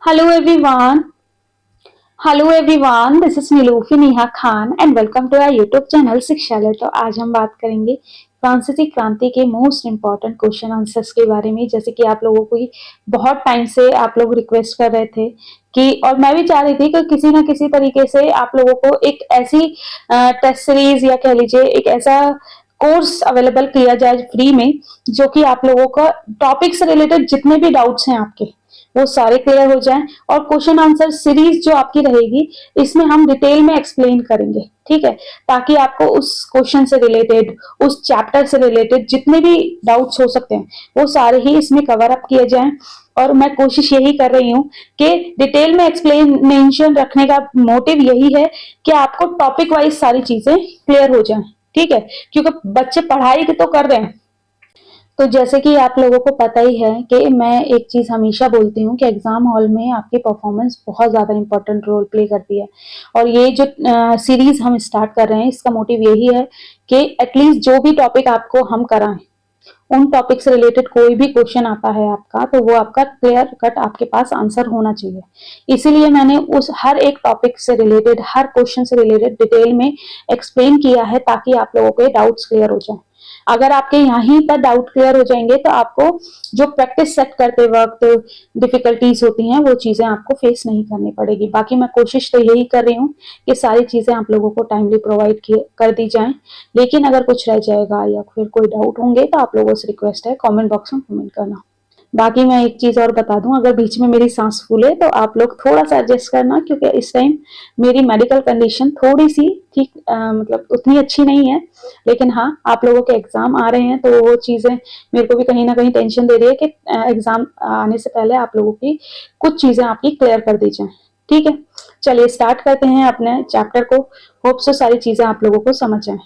Hello everyone. Hello everyone. This is Nilufi Neha Khan and welcome to our YouTube channel Shikshalaya. तो आज हम बात करेंगे फ्रांसीसी क्रांति के मोस्ट इम्पॉर्टेंट क्वेश्चन आंसर्स के बारे में। जैसे कि आप लोगों को बहुत टाइम से आप लोग रिक्वेस्ट कर रहे थे कि, और मैं भी चाह रही थी कि किसी ना किसी तरीके से आप लोगों को एक ऐसी टेस्ट सीरीज या कह लीजिए एक ऐसा कोर्स अवेलेबल किया जाए फ्री में, जो कि आप लोगों का टॉपिक से रिलेटेड जितने भी डाउट्स हैं आपके वो सारे क्लियर हो जाएं। और क्वेश्चन आंसर सीरीज जो आपकी रहेगी इसमें हम डिटेल में एक्सप्लेन करेंगे, ठीक है, ताकि आपको उस क्वेश्चन से रिलेटेड, उस चैप्टर से रिलेटेड जितने भी डाउट्स हो सकते हैं वो सारे ही इसमें कवर अप किए जाएं। और मैं कोशिश यही कर रही हूँ कि डिटेल में एक्सप्लेनेशन रखने का मोटिव यही है कि आपको टॉपिक वाइज सारी चीजें क्लियर हो जाएं, ठीक है, क्योंकि बच्चे पढ़ाई तो कर रहे हैं। तो जैसे कि आप लोगों को पता ही है कि मैं एक चीज हमेशा बोलती हूँ कि एग्जाम हॉल में आपकी परफॉर्मेंस बहुत ज्यादा इंपॉर्टेंट रोल प्ले करती है। और ये जो सीरीज हम स्टार्ट कर रहे हैं इसका मोटिव यही है कि एटलीस्ट जो भी टॉपिक आपको हम कराएं उन टॉपिक से रिलेटेड कोई भी क्वेश्चन आता है आपका, तो वो आपका क्लियर कट आपके पास आंसर होना चाहिए। इसीलिए मैंने उस हर एक टॉपिक से रिलेटेड, हर क्वेश्चन से रिलेटेड डिटेल में एक्सप्लेन किया है ताकि आप लोगों के डाउट्स क्लियर हो जाए। अगर आपके यहीं पर डाउट क्लियर हो जाएंगे तो आपको जो प्रैक्टिस सेट करते वक्त डिफिकल्टीज होती हैं वो चीजें आपको फेस नहीं करनी पड़ेगी। बाकी मैं कोशिश तो यही कर रही हूँ कि सारी चीजें आप लोगों को टाइमली प्रोवाइड कर दी जाएं। लेकिन अगर कुछ रह जाएगा या फिर कोई डाउट होंगे तो आप लोगों से रिक्वेस्ट है कमेंट बॉक्स में कमेंट करना। बाकी मैं एक चीज और बता दूं, अगर बीच में मेरी सांस फूले तो आप लोग थोड़ा सा एडजस्ट करना, क्योंकि इस टाइम मेरी मेडिकल कंडीशन थोड़ी सी ठीक मतलब उतनी अच्छी नहीं है। लेकिन हाँ, आप लोगों के एग्जाम आ रहे हैं तो वो चीजें मेरे को भी कहीं ना कहीं टेंशन दे रही है कि एग्जाम आने से पहले आप लोगों की कुछ चीजें आपकी क्लियर कर दी जाए, ठीक है। चलिए स्टार्ट करते हैं अपने चैप्टर को। होप सो सारी चीजें आप लोगों को समझ जाए।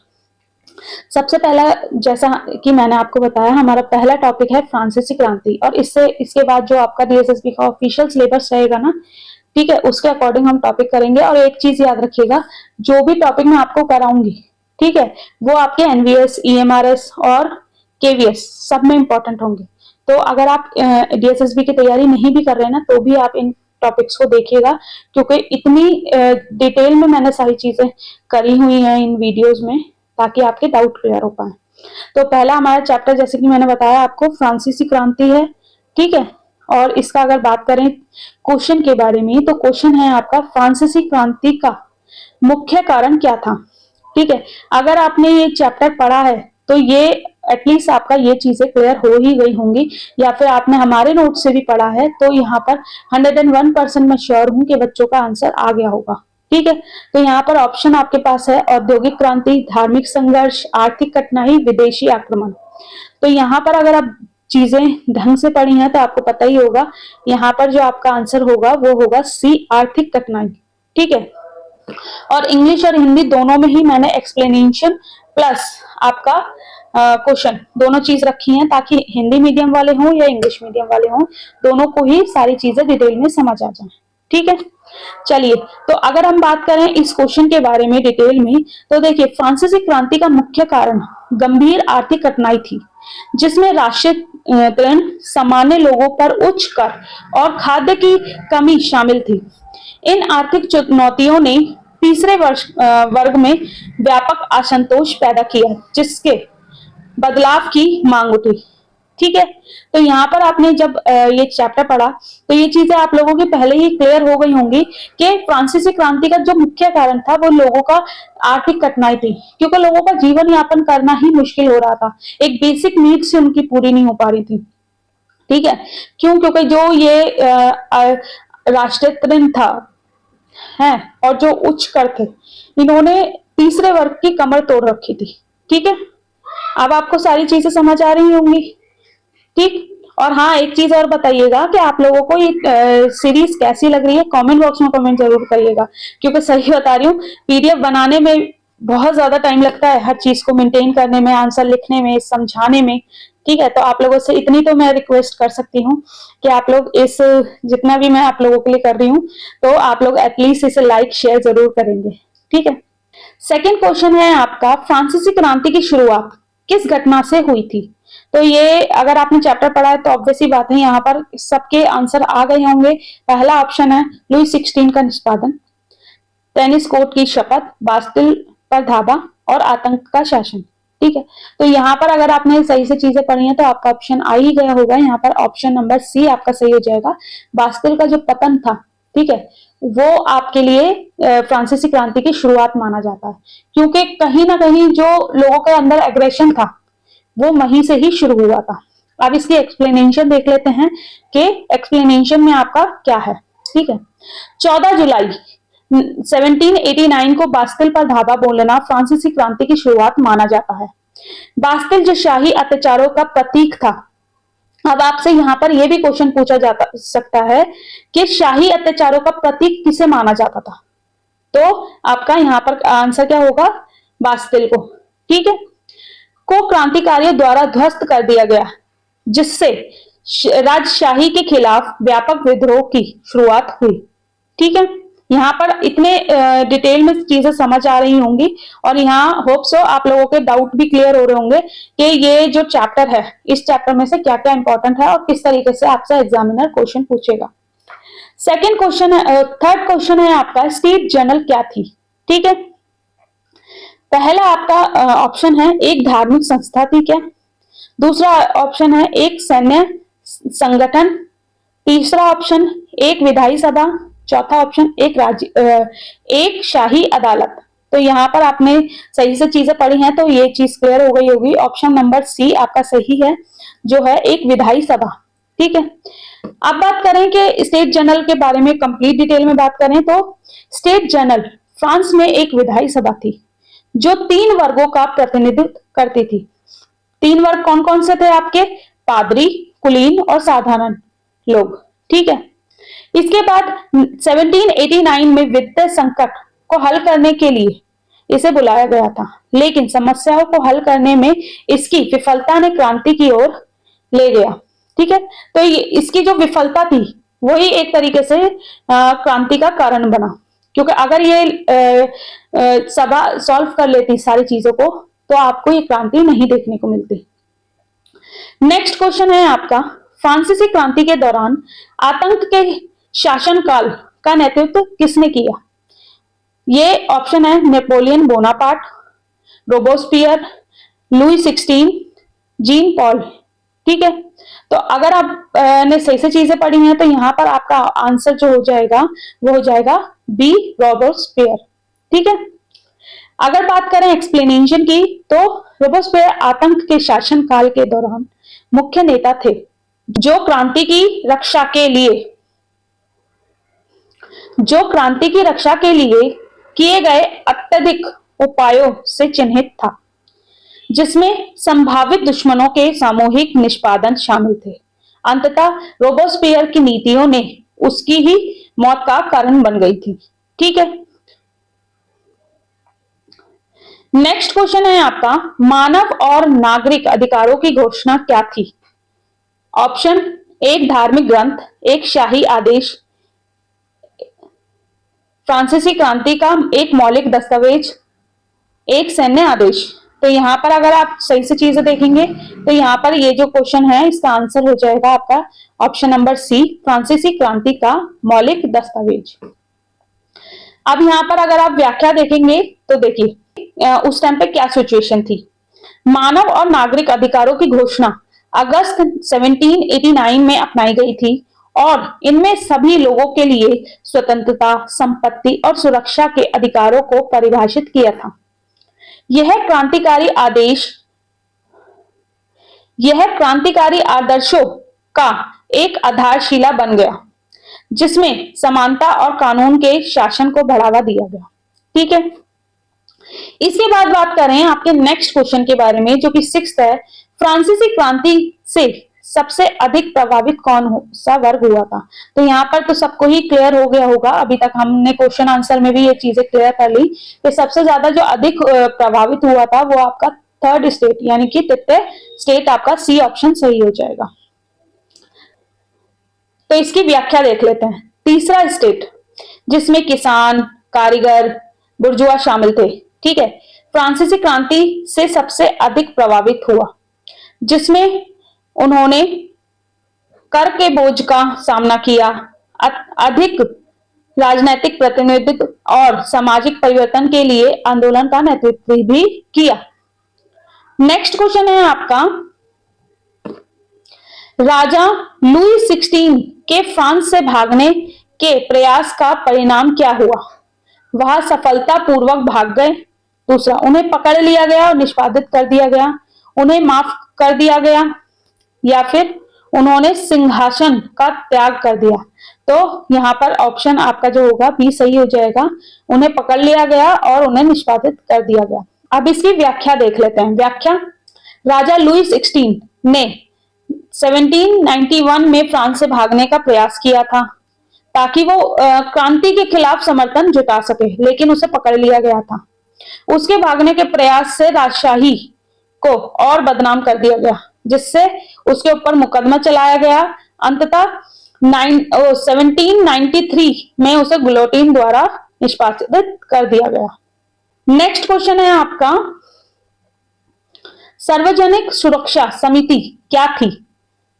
सबसे पहला, जैसा कि मैंने आपको बताया, हमारा पहला टॉपिक है फ्रांसीसी क्रांति। और इसके बाद जो आपका डीएसएसबी का ऑफिशियल सिलेबस रहेगा ना, ठीक है, उसके अकॉर्डिंग हम टॉपिक करेंगे। और एक चीज याद रखिएगा, जो भी टॉपिक मैं आपको कराऊंगी, ठीक है, वो आपके एनवीएस, ईएमआरएस और केवीएस सब में इंपॉर्टेंट होंगे। तो अगर आप डीएसएसबी की तैयारी नहीं भी कर रहे हैं ना, तो भी आप इन टॉपिक्स को देखिएगा, क्योंकि इतनी डिटेल में मैंने सारी चीजें करी हुई हैं इन वीडियोस में, ताकि आपके डाउट क्लियर हो पाए। तो पहला हमारा चैप्टर, जैसे कि मैंने बताया आपको, फ्रांसीसी क्रांति है, ठीक है। और इसका अगर बात करें क्वेश्चन के बारे में, तो क्वेश्चन है आपका, फ्रांसीसी क्रांति का मुख्य कारण क्या था, ठीक है। अगर आपने ये चैप्टर पढ़ा है तो ये एटलीस्ट आपका ये चीजें क्लियर हो ही गई होंगी, या फिर आपने हमारे नोट से भी पढ़ा है तो यहाँ पर 101% मैं श्योर हूं कि बच्चों का आंसर आ गया होगा, ठीक है। तो यहाँ पर ऑप्शन आपके पास है औद्योगिक क्रांति, धार्मिक संघर्ष, आर्थिक कठिनाई, विदेशी आक्रमण। तो यहाँ पर अगर आप चीजें ढंग से पढ़ी हैं तो आपको पता ही होगा, यहाँ पर जो आपका आंसर होगा वो होगा सी, आर्थिक कठिनाई, ठीक है। और इंग्लिश और हिंदी दोनों में ही मैंने एक्सप्लेनेशन प्लस आपका क्वेश्चन दोनों चीज रखी हैं, ताकि हिंदी मीडियम वाले हों या इंग्लिश मीडियम वाले हों, दोनों को ही सारी चीजें डिटेल में समझ आ जाए, ठीक है। चलिए, तो अगर हम बात करें इस क्वेश्चन के बारे में डिटेल में, तो देखिए, फ्रांसीसी क्रांति का मुख्य कारण गंभीर आर्थिक कठिनाई थी, जिसमें राष्ट्रीयकरण, सामान्य लोगों पर उच्च कर और खाद्य की कमी शामिल थी। इन आर्थिक चुनौतियों ने तीसरे वर्ग में व्यापक असंतोष पैदा किया, जिसके बदलाव की मांग उठी, ठीक है। तो यहाँ पर आपने जब ये चैप्टर पढ़ा तो ये चीजें आप लोगों की पहले ही क्लियर हो गई होंगी कि फ्रांसीसी क्रांति का जो मुख्य कारण था वो लोगों का आर्थिक कठिनाई थी, क्योंकि लोगों का जीवन यापन करना ही मुश्किल हो रहा था। एक बेसिक नीड्स उनकी पूरी नहीं हो पा रही थी, ठीक है। क्यों? क्योंकि जो ये राष्ट्रीयकरण था है और जो उच्च कर थे, इन्होंने तीसरे वर्ग की कमर तोड़ रखी थी, ठीक है। अब आपको सारी चीजें समझ आ रही होंगी, ठीक। और हाँ, एक चीज और बताइएगा कि आप लोगों को ये सीरीज कैसी लग रही है, कमेंट बॉक्स में कमेंट जरूर करिएगा, क्योंकि सही बता रही हूँ, पीडीएफ बनाने में बहुत ज्यादा टाइम लगता है, हर चीज को मेंटेन करने में, आंसर लिखने में, समझाने में, ठीक है। तो आप लोगों से इतनी तो मैं रिक्वेस्ट कर सकती हूँ कि आप लोग इस, जितना भी मैं आप लोगों के लिए कर रही हूँ, तो आप लोग एटलीस्ट इसे लाइक शेयर जरूर करेंगे, ठीक है। सेकेंड क्वेश्चन है आपका, फ्रांसीसी क्रांति की शुरुआत किस घटना से हुई थी? तो ये अगर आपने चैप्टर पढ़ा है तो ऑब्वियसली बात है, यहाँ पर सबके आंसर आ गए होंगे। पहला ऑप्शन है लुई 16 का निष्पादन, टेनिस कोर्ट की शपथ, बास्तिल पर धावा और आतंक का शासन। ठीक है, तो यहाँ पर अगर आपने सही से चीजें पढ़ी हैं तो आपका ऑप्शन आ ही गया होगा। यहाँ पर ऑप्शन नंबर सी आपका सही हो जाएगा। बास्तिल का जो पतन था, ठीक है, वो आपके लिए फ्रांसीसी क्रांति की शुरुआत माना जाता है, क्योंकि कहीं ना कहीं जो लोगों के अंदर एग्रेशन था वो वहीं से ही शुरू हुआ था। अब इसकी एक्सप्लेनेशन देख लेते हैं कि एक्सप्लेनेशन में आपका क्या है। ठीक है, 14 जुलाई 1789 को बास्तिल पर धावा बोलना फ्रांसीसी क्रांति की शुरुआत माना जाता है। बास्तिल जो शाही अत्याचारों का प्रतीक था। अब आपसे यहाँ पर यह भी क्वेश्चन पूछा जा सकता है कि शाही अत्याचारों का प्रतीक किसे माना जाता था, तो आपका यहाँ पर आंसर क्या होगा, बास्तिल को। ठीक है, को क्रांतिकारियों द्वारा ध्वस्त कर दिया गया, जिससे राजशाही के खिलाफ व्यापक विद्रोह की शुरुआत हुई। ठीक है, यहाँ पर इतने डिटेल में चीजें समझ आ रही होंगी और यहाँ होप सो आप लोगों के डाउट भी क्लियर हो रहे होंगे कि ये जो चैप्टर है, इस चैप्टर में से क्या क्या इंपॉर्टेंट है और किस तरीके से आपसे एग्जामिनर क्वेश्चन पूछेगा। सेकंड क्वेश्चन है, थर्ड क्वेश्चन है आपका, स्टेट जनरल क्या थी। ठीक है, पहला आपका ऑप्शन है एक धार्मिक संस्था थी क्या, दूसरा ऑप्शन है एक सैन्य संगठन, तीसरा ऑप्शन एक विधायी सभा, चौथा ऑप्शन एक शाही अदालत। तो यहाँ पर आपने सही से चीजें पढ़ी हैं तो ये चीज क्लियर हो गई होगी। ऑप्शन नंबर सी आपका सही है, जो है एक विधायी सभा। ठीक है, अब बात करें कि स्टेट जनरल के बारे में कंप्लीट डिटेल में बात करें तो स्टेट जनरल फ्रांस में एक विधायी सभा थी जो 3 वर्गों का प्रतिनिधित्व करती थी। 3 वर्ग कौन कौन से थे आपके, पादरी, कुलीन और साधारण लोग। ठीक है, इसके बाद 1789 में वित्तीय संकट को हल करने के लिए इसे बुलाया गया था, लेकिन समस्याओं को हल करने में इसकी विफलता ने क्रांति की ओर ले गया। ठीक है, तो इसकी जो विफलता थी वही एक तरीके से क्रांति का कारण बना, क्योंकि अगर ये सभा सॉल्व कर लेती सारी चीजों को तो आपको ये क्रांति नहीं देखने को मिलती। नेक्स्ट क्वेश्चन है आपका, फ्रांसीसी क्रांति के दौरान आतंक के शासनकाल का नेतृत्व किसने किया। ये ऑप्शन है Napoleon Bonaparte, Robespierre, Louis 16, Jean Paul. ठीक है, तो अगर आप ने सही से चीजें पढ़ी हैं तो यहाँ पर आपका आंसर जो हो जाएगा वो हो जाएगा बी, रोबोस्पियर। ठीक है, अगर बात करें एक्सप्लेनेशन की तो रोबोस्पियर आतंक के शासनकाल के दौरान मुख्य नेता थे जो क्रांति की रक्षा के लिए किए गए अत्यधिक उपायों से चिन्हित था, जिसमें संभावित दुश्मनों के सामूहिक निष्पादन शामिल थे। अंततः रोबोस्पियर की नीतियों ने उसकी ही मौत का कारण बन गई थी। ठीक है, नेक्स्ट क्वेश्चन है आपका, मानव और नागरिक अधिकारों की घोषणा क्या थी। ऑप्शन एक धार्मिक ग्रंथ, एक शाही आदेश, फ्रांसीसी क्रांति का एक मौलिक दस्तावेज, एक सैन्य आदेश। तो यहाँ पर अगर आप सही से चीजें देखेंगे तो यहाँ पर ये जो क्वेश्चन है इसका आंसर हो जाएगा आपका ऑप्शन नंबर सी, फ्रांसीसी क्रांति का मौलिक दस्तावेज। अब यहाँ पर अगर आप व्याख्या देखेंगे तो देखिए उस टाइम पे क्या सिचुएशन थी। मानव और नागरिक अधिकारों की घोषणा अगस्त 1789 में अपनाई गई थी और इनमें सभी लोगों के लिए स्वतंत्रता, संपत्ति और सुरक्षा के अधिकारों को परिभाषित किया था। यह क्रांतिकारी आदर्शों का एक आधारशिला बन गया, जिसमें समानता और कानून के शासन को बढ़ावा दिया गया। ठीक है, इसके बाद बात करें आपके नेक्स्ट क्वेश्चन के बारे में, जो कि 6th है, फ्रांसीसी क्रांति से सबसे अधिक प्रभावित कौन सा वर्ग हुआ था। तो यहाँ पर तो सबको ही क्लियर हो गया होगा, अभी तक हमने क्वेश्चन आंसर में भी ये चीजें क्लियर कर ली कि सबसे ज्यादा जो अधिक प्रभावित हुआ था वो आपका 3rd स्टेट यानी कि तृतीय स्टेट, आपका सी ऑप्शन सही हो जाएगा। तो इसकी व्याख्या देख लेते हैं। तीसरा स्टेट जिसमें किसान, कारीगर, बुर्जुआ शामिल थे, ठीक है, फ्रांसीसी क्रांति से सबसे अधिक प्रभावित हुआ। जिसमें उन्होंने कर के बोझ का सामना किया, अधिक राजनैतिक प्रतिनिधित्व और सामाजिक परिवर्तन के लिए आंदोलन का नेतृत्व भी किया। नेक्स्ट क्वेश्चन है आपका, राजा लुई 16 के फ्रांस से भागने के प्रयास का परिणाम क्या हुआ? वह सफलतापूर्वक भाग गए। दूसरा, उन्हें पकड़ लिया गया और निष्पादित कर दिया गया, उन्हें माफ कर दिया गया, या फिर उन्होंने सिंहासन का त्याग कर दिया। तो यहाँ पर ऑप्शन आपका जो होगा बी सही हो जाएगा, उन्हें पकड़ लिया गया और उन्हें निष्पादित कर दिया गया। अब इसकी व्याख्या देख लेते हैं। व्याख्या, राजा लुई 16 ने 1791 में फ्रांस से भागने का प्रयास किया था ताकि वो क्रांति के खिलाफ समर्थन जुटा सके, लेकिन उसे पकड़ लिया गया था। उसके भागने के प्रयास से राजशाही को और बदनाम कर दिया गया, जिससे उसके ऊपर मुकदमा चलाया गया। अंततः 1793 में उसे गुलोटीन द्वारा निष्पादित कर दिया गया। नेक्स्ट क्वेश्चन है आपका, सार्वजनिक सुरक्षा समिति क्या थी?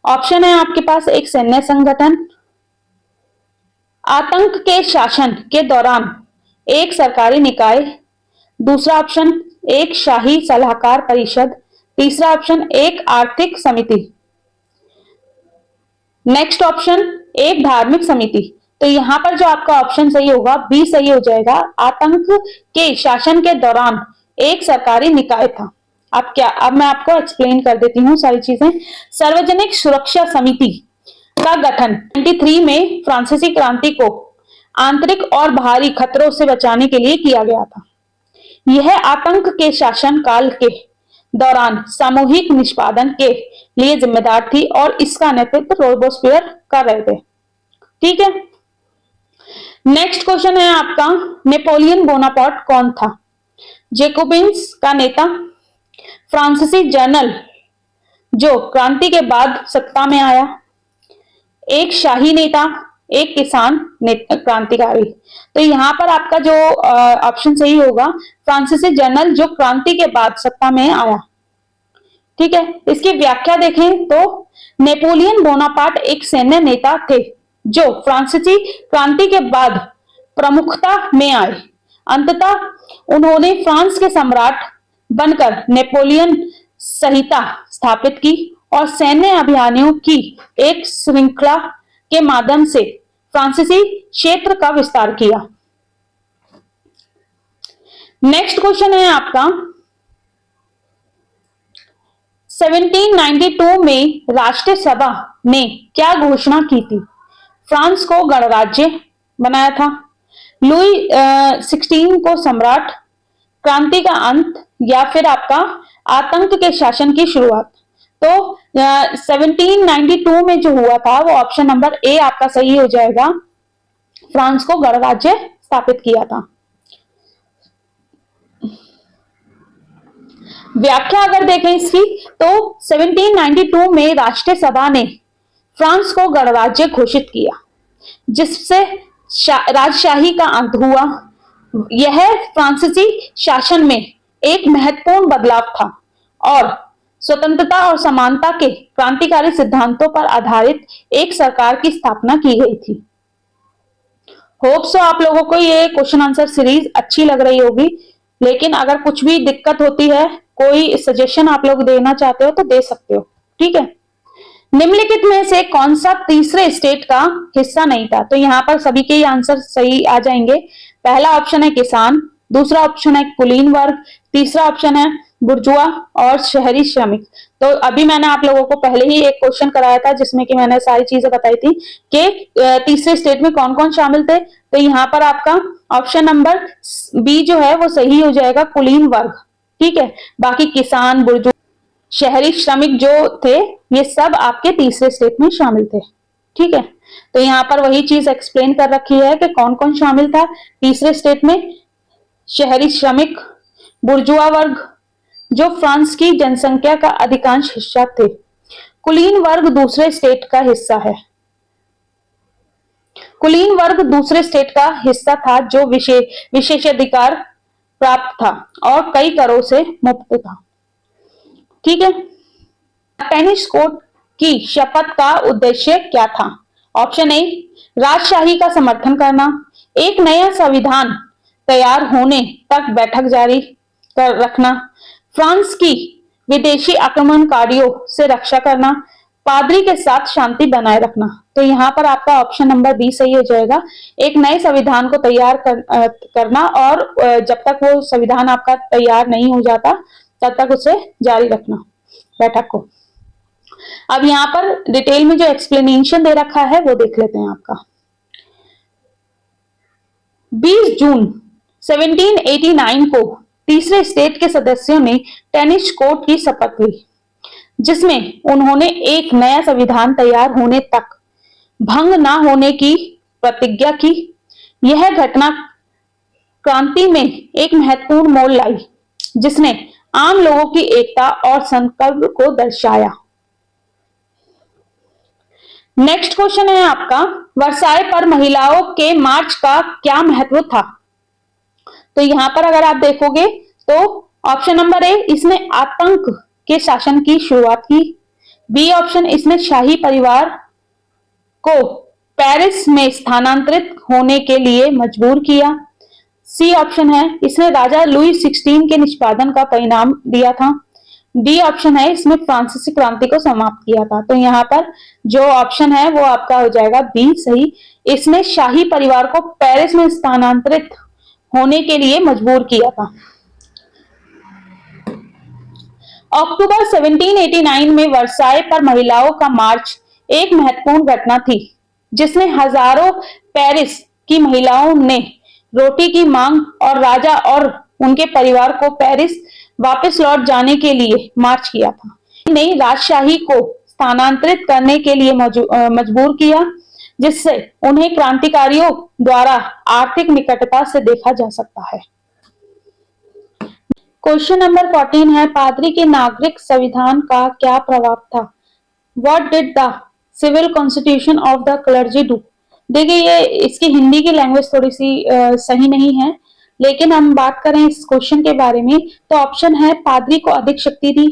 ऑप्शन है आपके पास, एक सैन्य संगठन, आतंक के शासन के दौरान एक सरकारी निकाय, दूसरा ऑप्शन एक शाही सलाहकार परिषद, तीसरा ऑप्शन एक आर्थिक समिति, नेक्स्ट ऑप्शन एक धार्मिक समिति। तो यहां पर जो आपका ऑप्शन सही होगा बी सही हो जाएगा, आतंक के शासन के दौरान एक सरकारी निकाय था। अब मैं आपको एक्सप्लेन कर देती हूँ सारी चीजें। सार्वजनिक सुरक्षा समिति का गठन 1993 में फ्रांसीसी क्रांति को आंतरिक और बाहरी खतरों से बचाने के लिए किया गया था। यह आतंक के शासन काल के दौरान सामूहिक निष्पादन के लिए जिम्मेदार थी और इसका नेतृत्व रोबेस्पियर कर रहे थे। ठीक है, नेक्स्ट क्वेश्चन है आपका, नेपोलियन बोनापार्ट कौन था? जेकोबिन्स का नेता, फ्रांसीसी जनरल जो क्रांति के बाद सत्ता में आया, एक शाही नेता, एक किसान क्रांतिकारी। तो यहां पर आपका जो ऑप्शन सही होगा, फ्रांसीसी जनरल जो क्रांति के बाद सत्ता में आया। ठीक है, इसकी व्याख्या देखें तो नेपोलियन बोनापार्ट एक सैन्य नेता थे जो फ्रांसीसी क्रांति के बाद प्रमुखता में आए। अंततः उन्होंने फ्रांस के सम्राट बनकर नेपोलियन संहिता स्थापित की और सैन्य अभियानों की एक श्रृंखला के माध्यम से फ्रांसीसी क्षेत्र का विस्तार किया। नेक्स्ट क्वेश्चन है आपका, 1792 में राष्ट्रीय सभा ने क्या घोषणा की थी? फ्रांस को गणराज्य बनाया था, लुई 16 को सम्राट, क्रांति का अंत, या फिर आपका आतंक के शासन की शुरुआत। तो 1792 में जो हुआ था वो ऑप्शन नंबर ए आपका सही हो जाएगा, फ्रांस को गणराज्य स्थापित किया था। व्याख्या अगर देखें इसकी तो 1792 में राष्ट्रीय सभा ने फ्रांस को गणराज्य घोषित किया, जिससे राजशाही का अंत हुआ। यह फ्रांसीसी शासन में एक महत्वपूर्ण बदलाव था और स्वतंत्रता और समानता के क्रांतिकारी सिद्धांतों पर आधारित एक सरकार की स्थापना की गई थी। होप सो आप लोगों को ये क्वेश्चन आंसर सीरीज अच्छी लग रही होगी, लेकिन अगर कुछ भी दिक्कत होती है, कोई सजेशन आप लोग देना चाहते हो तो दे सकते हो। ठीक है, निम्नलिखित में से कौन सा तीसरे स्टेट का हिस्सा नहीं था? तो यहाँ पर सभी के आंसर सही आ जाएंगे। पहला ऑप्शन है किसान, दूसरा ऑप्शन है कुलीन वर्ग, तीसरा ऑप्शन है बुर्जुआ और शहरी श्रमिक। तो अभी मैंने आप लोगों को पहले ही एक क्वेश्चन कराया था जिसमें कि मैंने सारी चीजें बताई थी कि तीसरे स्टेट में कौन कौन शामिल थे। तो यहाँ पर आपका ऑप्शन नंबर बी जो है वो सही हो जाएगा, कुलीन वर्ग। ठीक है, बाकी किसान, बुर्जुआ, शहरी श्रमिक जो थे ये सब आपके तीसरे स्टेट में शामिल थे। ठीक है, तो यहाँ पर वही चीज एक्सप्लेन कर रखी है कि कौन कौन शामिल था तीसरे स्टेट में। शहरी श्रमिक, बुर्जुआ वर्ग जो फ्रांस की जनसंख्या का अधिकांश हिस्सा थे, कुलीन वर्ग दूसरे स्टेट का हिस्सा है। कुलीन वर्ग दूसरे स्टेट का हिस्सा था जो विशेषाधिकार प्राप्त था और कई करों से मुक्त था। ठीक है, टेनिस कोर्ट की शपथ का उद्देश्य क्या था? ऑप्शन ए, राजशाही का समर्थन करना, एक नया संविधान तैयार होने तक बैठक जारी कर रखना, फ्रांस की विदेशी आक्रमणकारियों से रक्षा करना, पादरी के साथ शांति बनाए रखना। तो यहाँ पर आपका ऑप्शन नंबर बी सही हो जाएगा। एक नए संविधान को तैयार करना और जब तक वो संविधान आपका तैयार नहीं हो जाता तब तक उसे जारी रखना बैठक को। अब यहाँ पर डिटेल में जो एक्सप्लेनेशन दे रखा है वो देख लेते हैं आपका। 20 जून 1789 को तीसरे स्टेट के सदस्यों ने टेनिस कोर्ट की शपथ ली, जिसमें उन्होंने एक नया संविधान तैयार होने तक भंग न होने की प्रतिज्ञा की। यह घटना क्रांति में एक महत्वपूर्ण मोड़ लाई, जिसने आम लोगों की एकता और संकल्प को दर्शाया। नेक्स्ट क्वेश्चन है आपका, वर्साय पर महिलाओं के मार्च का क्या महत्व था? तो यहां पर अगर आप देखोगे तो ऑप्शन नंबर ए, इसने आतंक के शासन की शुरुआत की। बी ऑप्शन, इसने शाही परिवार को पेरिस में स्थानांतरित होने के लिए मजबूर किया। सी ऑप्शन है, इसने राजा लुई 16 के निष्पादन का परिणाम दिया था। डी ऑप्शन है, इसमें फ्रांसीसी क्रांति को समाप्त किया था। तो यहाँ पर जो ऑप्शन है वो आपका हो जाएगा बी सही। इसने शाही परिवार को पेरिस में स्थानांतरित होने के लिए मजबूर किया था। अक्टूबर 1789 में वर्साय पर महिलाओं का मार्च एक महत्वपूर्ण घटना थी, जिसमें हजारों पेरिस की महिलाओं ने रोटी की मांग और राजा और उनके परिवार को पेरिस वापस लौट जाने के लिए मार्च किया था। नई राजशाही को स्थानांतरित करने के लिए मजबूर किया, जिससे उन्हें क्रांतिकारियों द्वारा आर्थिक निकटता से देखा जा सकता है। क्वेश्चन नंबर 14 है, पादरी के नागरिक संविधान का क्या प्रभाव था? What did the civil constitution of the clergy do? देखिए ये इसकी हिंदी की लैंग्वेज थोड़ी सी सही नहीं है, लेकिन हम बात करें इस क्वेश्चन के बारे में तो ऑप्शन है, पादरी को अधिक शक्ति दी,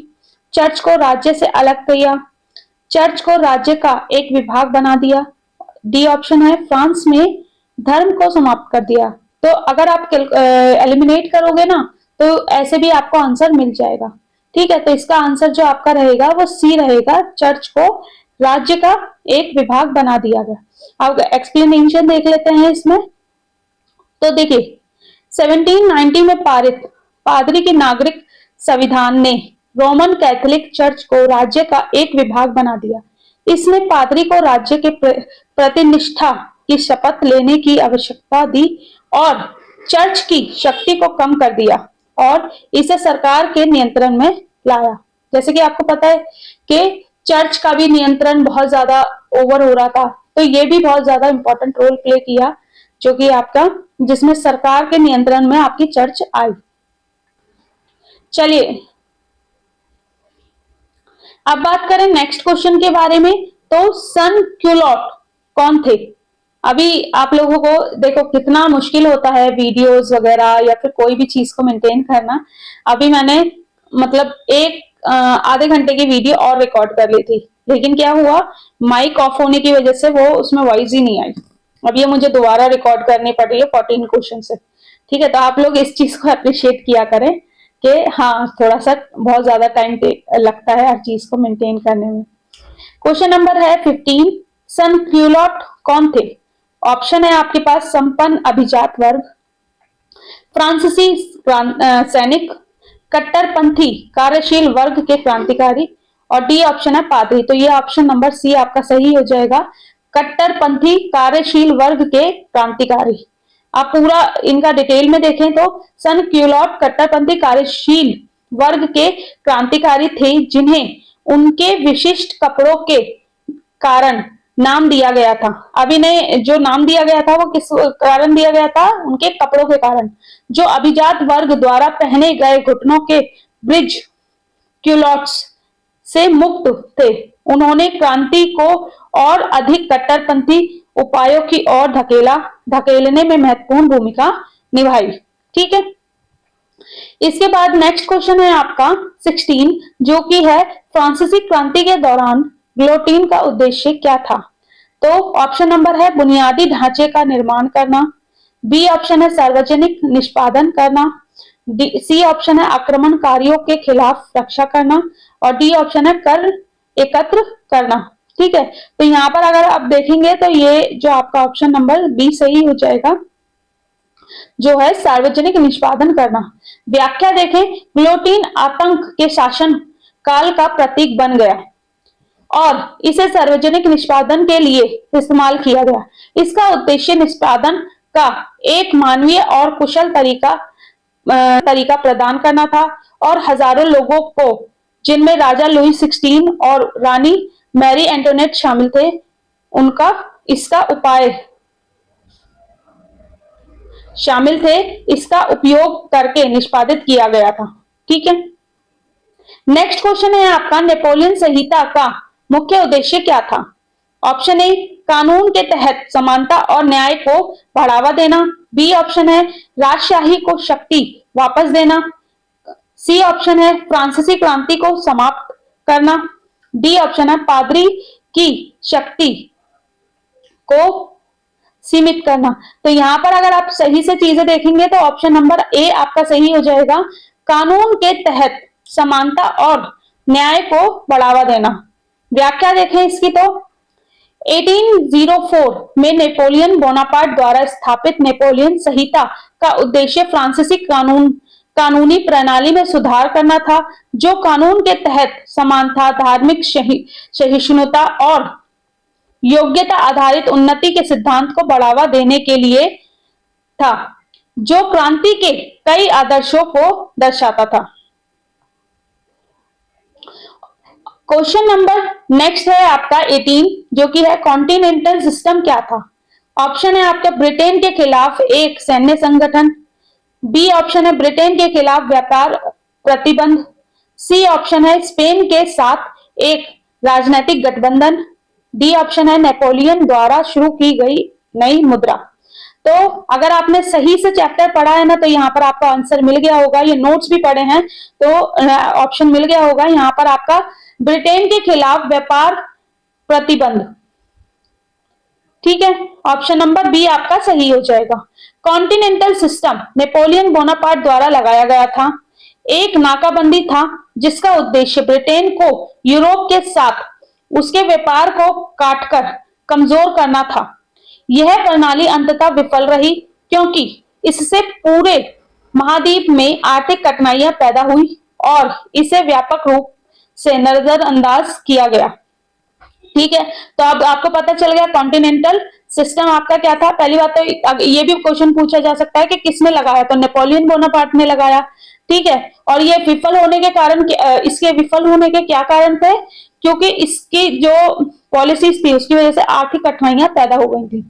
चर्च को राज्य से अलग किया, चर्च को राज्य का एक विभाग बना दिया। डी ऑप्शन है, फ्रांस में धर्म को समाप्त कर दिया। तो अगर आप एलिमिनेट करोगे ना तो ऐसे भी आपको आंसर मिल जाएगा। ठीक है, तो इसका आंसर जो आपका रहेगा वो सी रहेगा, चर्च को राज्य का एक विभाग बना दिया गया। अब एक्सप्लेनेशन देख लेते हैं इसमें। तो देखिए 1790 में पारित पादरी के नागरिक संविधान ने रोमन कैथोलिक चर्च को राज्य का एक विभाग बना दिया। इसने पादरी को राज्य के प्रतिनिष्ठा की शपथ लेने की आवश्यकता दी और चर्च की शक्ति को कम कर दिया और इसे सरकार के नियंत्रण में लाया। जैसे कि आपको पता है कि चर्च का भी नियंत्रण बहुत ज्यादा ओवर हो रहा था, तो ये भी बहुत ज्यादा इंपॉर्टेंट रोल प्ले किया, जो कि आपका जिसमें सरकार के नियंत्रण में आपकी चर्च आई। चलिए अब बात करें नेक्स्ट क्वेश्चन के बारे में। तो सन क्यूलॉट कौन थे? अभी आप लोगों को देखो कितना मुश्किल होता है वीडियोस वगैरह या फिर कोई भी चीज को मेंटेन करना। अभी मैंने मतलब एक आधे घंटे की वीडियो और रिकॉर्ड कर ली थी, लेकिन क्या हुआ, माइक ऑफ होने की वजह से वो उसमें वॉइस ही नहीं आई। अब ये मुझे दोबारा रिकॉर्ड करनी पड़ रही है 14 क्वेश्चन से। ठीक है, तो आप लोग इस चीज को अप्रिशिएट किया करें कि हाँ थोड़ा सा बहुत ज्यादा टाइम लगता है हर चीज को मेंटेन करने में। क्वेश्चन नंबर है 15, सन क्यूलॉट कौन थे? ऑप्शन है आपके पास, संपन्न अभिजात वर्ग, फ्रांसीसी सैनिक, कट्टरपंथी कार्यशील वर्ग के क्रांतिकारी, और डी ऑप्शन है पादरी। तो ये ऑप्शन नंबर सी आपका सही हो जाएगा, कट्टरपंथी कार्यशील वर्ग के क्रांतिकारी। आप पूरा इनका डिटेल में देखें तो सन क्यूलॉट कट्टरपंथी कार्यशील वर्ग के क्रांतिकारी थे, जिन्हें उनके विशिष्ट कपड़ों के कारण नाम दिया गया था। अब इन्हें जो नाम दिया गया था वो किस कारण दिया गया था? उनके कपड़ों के कारण, जो अभिजात वर्ग द्वारा पहने गए घुटनों के ब्रिज क्यूलॉट्स से मुक्त थे। उन्होंने क्रांति को और अधिक कट्टरपंथी उपायों की ओर धकेलने में महत्वपूर्ण भूमिका निभाई। ठीक है, इसके बाद नेक्स्ट क्वेश्चन है आपका 16, जो कि है फ्रांसीसी क्रांति के दौरान गिलोटिन का उद्देश्य क्या था। तो ऑप्शन नंबर है बुनियादी ढांचे का निर्माण करना, बी ऑप्शन है सार्वजनिक निष्पादन करना, सी ऑप्शन है आक्रमणकारियों के खिलाफ रक्षा करना, और डी ऑप्शन है कर एकत्र करना। ठीक है, तो यहाँ पर अगर आप देखेंगे तो ये जो आपका ऑप्शन नंबर बी सही हो जाएगा, जो है सार्वजनिक निष्पादन करना। व्याख्या देखें, गिलोटिन आतंक के शासन काल का प्रतीक बन गया और इसे सार्वजनिक निष्पादन के लिए इस्तेमाल किया गया। इसका उद्देश्य निष्पादन का एक मानवीय और कुशल तरीका प्रदान करना था और हजारों लोगों को, जिनमें राजा लुई 16 और रानी मैरी एंटोनेट शामिल थे, उनका इसका उपयोग करके निष्पादित किया गया था। ठीक है, नेक्स्ट क्वेश्चन है आपका नेपोलियन संहिता का मुख्य उद्देश्य क्या था। ऑप्शन ए कानून के तहत समानता और न्याय को बढ़ावा देना, बी ऑप्शन है राजशाही को शक्ति वापस देना, सी ऑप्शन है फ्रांसीसी क्रांति को समाप्त करना, डी ऑप्शन है पादरी की शक्ति को सीमित करना। तो यहां पर अगर आप सही से चीजें देखेंगे तो ऑप्शन नंबर ए आपका सही हो जाएगा, कानून के तहत समानता और न्याय को बढ़ावा देना। व्याख्या देखें इसकी तो 1804 में नेपोलियन बोनापार्ट द्वारा स्थापित नेपोलियन संहिता का उद्देश्य फ्रांसीसी कानूनी प्रणाली में सुधार करना था, जो कानून के तहत समानता, धार्मिक सहिष्णुता और योग्यता आधारित उन्नति के सिद्धांत को बढ़ावा देने के लिए था, जो क्रांति के कई आदर्शों को दर्शाता था। क्वेश्चन नंबर नेक्स्ट है आपका 18, जो कि है कॉन्टिनेंटल सिस्टम क्या था। ऑप्शन है आपका ब्रिटेन के खिलाफ एक सैन्य संगठन, बी ऑप्शन है ब्रिटेन के खिलाफ व्यापार प्रतिबंध, सी ऑप्शन है स्पेन के साथ एक राजनीतिक गठबंधन, डी ऑप्शन है नेपोलियन द्वारा शुरू की गई नई मुद्रा। तो अगर आपने सही से चैप्टर पढ़ा है ना, तो यहाँ पर आपका आंसर मिल गया होगा। ये नोट्स भी पढ़े हैं तो ऑप्शन मिल गया होगा यहाँ पर आपका ब्रिटेन के खिलाफ व्यापार प्रतिबंध। ठीक है, ऑप्शन नंबर बी आपका सही हो जाएगा। कॉन्टिनेंटल सिस्टम नेपोलियन बोनापार्ट द्वारा लगाया गया था, एक नाकाबंदी था जिसका उद्देश्य ब्रिटेन को यूरोप के साथ उसके व्यापार को काटकर कमजोर करना था। यह प्रणाली अंततः विफल रही क्योंकि इससे पूरे महाद्वीप में आर्थिक कठिनाइयां पैदा हुई और इसे व्यापक रूप से नजरअंदाज किया गया। ठीक है, तो अब आपको पता चल गया कॉन्टिनेंटल सिस्टम आपका क्या था। पहली बात तो ये भी क्वेश्चन पूछा जा सकता है कि किसने लगाया, तो नेपोलियन बोनापार्ट ने लगाया। ठीक है, और ये विफल होने के कारण, इसके विफल होने के क्या कारण थे, क्योंकि इसकी जो पॉलिसीज थी उसकी वजह से आर्थिक कठिनाइयां पैदा हो गई थी।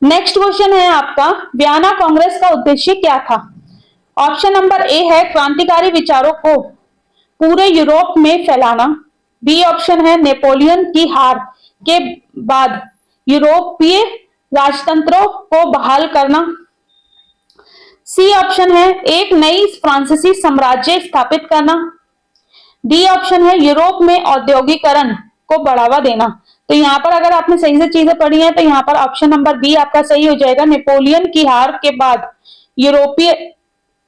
नेक्स्ट क्वेश्चन है आपका वियना कांग्रेस का उद्देश्य क्या था। ऑप्शन नंबर ए है क्रांतिकारी विचारों को पूरे यूरोप में फैलाना, बी ऑप्शन है नेपोलियन की हार के बाद यूरोपीय राजतंत्रों को बहाल करना, सी ऑप्शन है एक नई फ्रांसीसी साम्राज्य स्थापित करना, डी ऑप्शन है यूरोप में औद्योगिकरण को बढ़ावा देना। तो यहाँ पर अगर आपने सही से चीजें पढ़ी हैं तो यहाँ पर ऑप्शन नंबर बी आपका सही हो जाएगा, नेपोलियन की हार के बाद यूरोपीय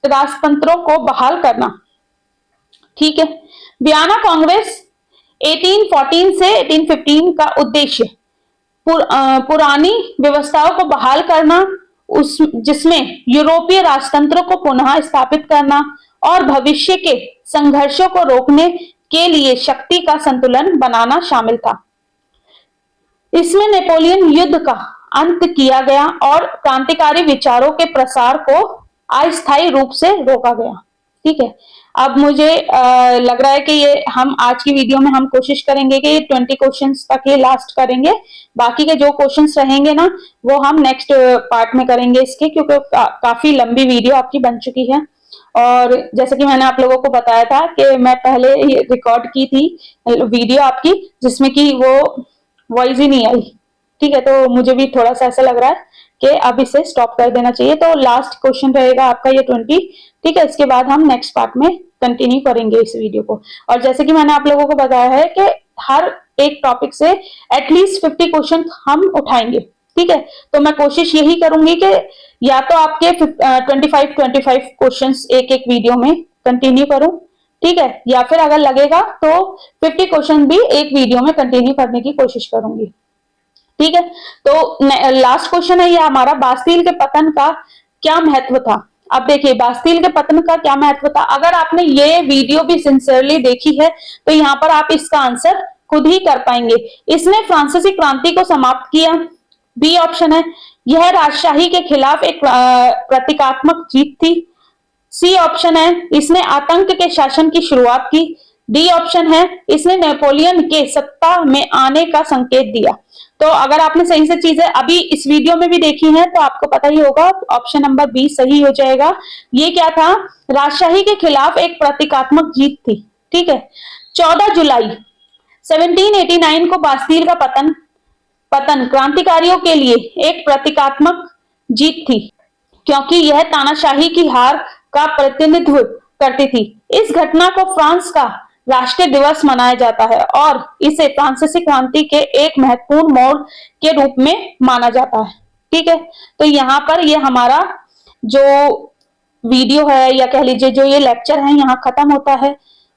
राजतंत्रों को बहाल करना। ठीक है, वियना कांग्रेस 1814 से 1815 का उद्देश्य पुरानी व्यवस्थाओं को बहाल करना, जिसमें यूरोपीय राजतंत्रों को पुनः स्थापित करना और भविष्य के संघर्षों को रोकने के लिए शक्ति का संतुलन बनाना शामिल था। इसमें नेपोलियन युद्ध का अंत किया गया और क्रांतिकारी विचारों के प्रसार को अस्थायी रूप से रोका गया। ठीक है, अब मुझे लग रहा है कि ये हम आज की वीडियो में हम कोशिश करेंगे कि 20 क्वेश्चंस तक ये लास्ट करेंगे। बाकी के जो क्वेश्चंस रहेंगे ना वो हम नेक्स्ट पार्ट में करेंगे इसके, क्योंकि काफी लंबी वीडियो आपकी बन चुकी है। और जैसे कि मैंने आप लोगों को बताया था कि मैं पहले रिकॉर्ड की थी वीडियो आपकी, जिसमें कि वो वॉइस ही नहीं आई। ठीक है, तो मुझे भी थोड़ा सा ऐसा लग रहा है कि अब इसे स्टॉप कर देना चाहिए। तो लास्ट क्वेश्चन रहेगा आपका ये 20, ठीक है। इसके बाद हम नेक्स्ट पार्ट में कंटिन्यू करेंगे इस वीडियो को। और जैसे कि मैंने आप लोगों को बताया है कि हर एक टॉपिक से एटलीस्ट 50 क्वेश्चन हम उठाएंगे, ठीक है। तो मैं कोशिश यही करूंगी कि या तो आपके 25 क्वेश्चन एक एक वीडियो में कंटिन्यू करूं, ठीक है, या फिर अगर लगेगा तो 50 क्वेश्चन भी एक वीडियो में कंटिन्यू करने की कोशिश करूंगी, ठीक है। तो लास्ट क्वेश्चन है ये हमारा, बास्तील के पतन का क्या महत्व था। अब देखिए बास्तील के पतन का क्या महत्व था। अगर आपने ये वीडियो भी सिंसियरली देखी है तो यहाँ पर आप इसका आंसर खुद ही कर पाएंगे। इसने फ्रांसीसी क्रांति को समाप्त किया, बी ऑप्शन है। यह राजशाही के खिलाफ एक प्रतीकात्मक जीत थी, सी ऑप्शन है। इसने आतंक के शासन की शुरुआत की, डी ऑप्शन है। इसने नेपोलियन के सत्ता में आने का संकेत दिया। तो अगर आपने सही से चीजें अभी इस वीडियो में भी देखी हैं तो आपको पता ही होगा, ऑप्शन नंबर बी सही हो जाएगा। ये क्या था, राजशाही के खिलाफ एक प्रतीकात्मक जीत थी, ठीक है। 14 जुलाई 1789 को बास्तील का पतन क्रांतिकारियों के लिए एक प्रतीकात्मक जीत थी, क्योंकि यह तानाशाही की हार का प्रतिनिधित्व करती थी। इस घटना को फ्रांस का राष्ट्रीय दिवस मनाया जाता है और इसे फ्रांसीसी क्रांति के एक महत्वपूर्ण मोड़ के रूप में माना जाता है, ठीक है। तो यहाँ पर ये हमारा जो वीडियो है या कह लीजिए जो ये लेक्चर है यहाँ खत्म होता है।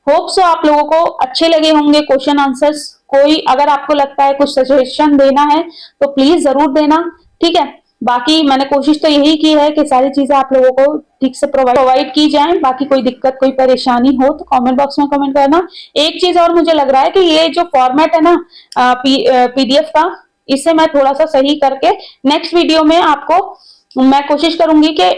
होप सो आप लोगों को अच्छे लगे होंगे क्वेश्चन आंसर्स। कोई अगर आपको लगता है कुछ सजेशन देना है तो प्लीज जरूर देना, ठीक है। बाकी मैंने कोशिश तो यही की है कि सारी चीजें आप लोगों को ठीक से प्रोवाइड की जाए। बाकी कोई दिक्कत कोई परेशानी हो तो कमेंट बॉक्स में कमेंट करना। एक चीज और मुझे लग रहा है कि ये जो फॉर्मेट है ना पीडीएफ का, इसे मैं थोड़ा सा सही करके नेक्स्ट वीडियो में आपको मैं कोशिश करूंगी कि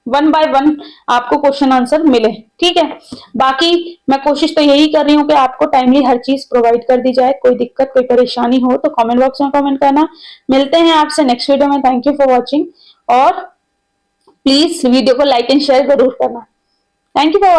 1 बाय 1 आपको क्वेश्चन आंसर मिले, ठीक है। बाकी मैं कोशिश तो यही कर रही हूँ कि आपको टाइमली हर चीज प्रोवाइड कर दी जाए। कोई दिक्कत कोई परेशानी हो तो कमेंट बॉक्स में कमेंट करना। मिलते हैं आपसे नेक्स्ट वीडियो में। थैंक यू फॉर वॉचिंग और प्लीज वीडियो को लाइक एंड शेयर जरूर करना। Thank you for